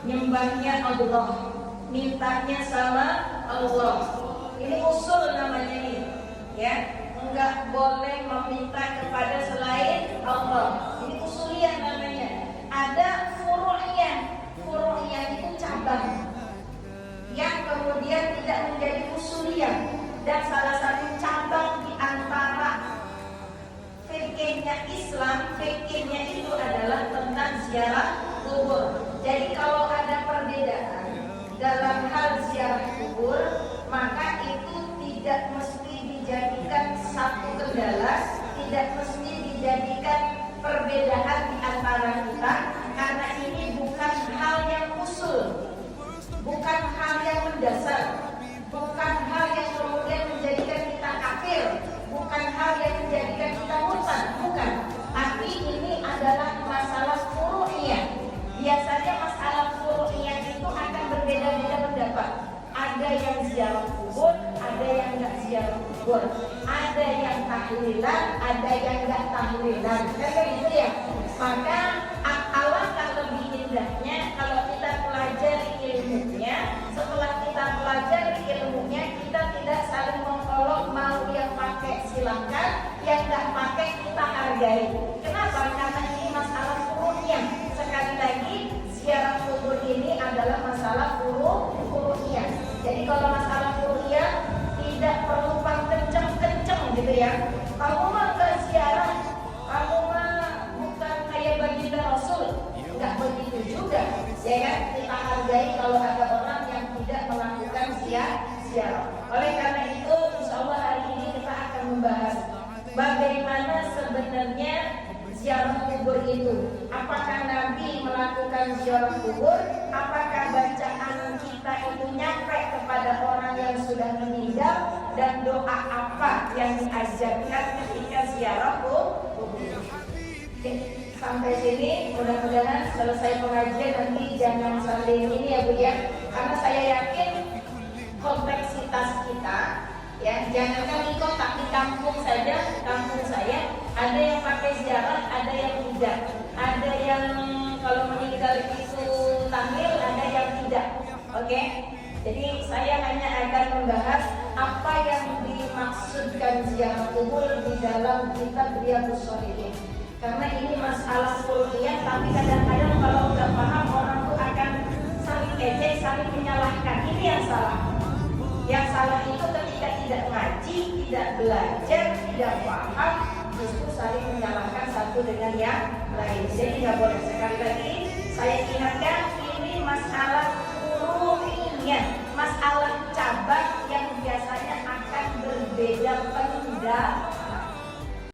Nyembahnya Allah, mintanya sama Allah. Ini usul namanya nih, ya. Enggak boleh meminta kepada selain Allah. Ini usuliyah namanya. Ada furu'iyah. Furu'iyah itu cabang yang kemudian tidak menjadi usuliyah. Dan salah satu cabang di antara fikihnya Islam, fikihnya itu adalah tentang ziarah kubur. Jadi kalau ada perbedaan dalam hal ziarah kubur, maka itu tidak mesti dijadikan satu kendala, tidak mesti dijadikan perbedaan di antara kita, karena ini bukan hal yang usul, bukan hal yang mendasar, bukan hal yang kemudian menjadikan kita kafir, bukan hal yang menjadikan kita murtad, bukan. Tapi ini adalah masalah furu'iyah. Biasanya masalah furu'iyah itu akan berbeda-beda pendapat. Ada yang ziarah kubur, ada yang enggak ziarah kubur. Ada yang tahlilan, ada yang enggak tahlilan. Kan gitu ya. Maka alangkah lebih indahnya kalau kita pelajari ilmunya. Setelah kita pelajari ilmunya, kita tidak saling mengolok, mau yang pakai silakan, yang enggak pakai kita hargai. Kenapa? Karena ini masalah furu'iyah. Sekali lagi, ziarah kubur ini adalah masalah furu'iyah. Jadi kalau masalah furu'iyah tidak perlu kenceng-kenceng gitu ya. Kamu mah ke ziarah, kamu mah bukan kayak baginda Rasul. Enggak begitu juga, ya kan? Kita hargai kalau ada orang yang tidak melakukan ziarah. Oleh karena itu, insya Allah hari ini kita akan membahas bagaimana sebenarnya ziarah kubur itu. Apakah Nabi melakukan ziarah kubur? Apakah bacaan kita itu nyampe kepada orang yang sudah meninggal? Dan doa apa yang diajarkan ketika ziarah kubur? Oke, sampai sini mudah-mudahan selesai pengajian. Nanti jangan saling ini ya Bu ya, karena saya yakin kompleksitas kita, ya, jangankan di kota, di kampung saja, kampung saya ada yang pakai ziarah, ada yang tidak, ada yang kalau meninggal itu tahlil, ada yang tidak. Oke, jadi saya hanya akan membahas apa yang dimaksudkan ziarah kubur di dalam kitab Riyadhus Shalihin. Karena ini masalah furu'iyah, tapi kadang-kadang kalau nggak paham orang tuh akan saling ejek, saling menyalahkan. Ini yang salah. Yang salah itu ketika tidak ngaji, tidak belajar, tidak paham, justru saling menyalahkan satu dengan yang lain. Jadi nggak boleh. Sekali lagi saya ingatkan, ini masalah furu'iyah, masalah cabang yang biasanya akan berbeda pendapat.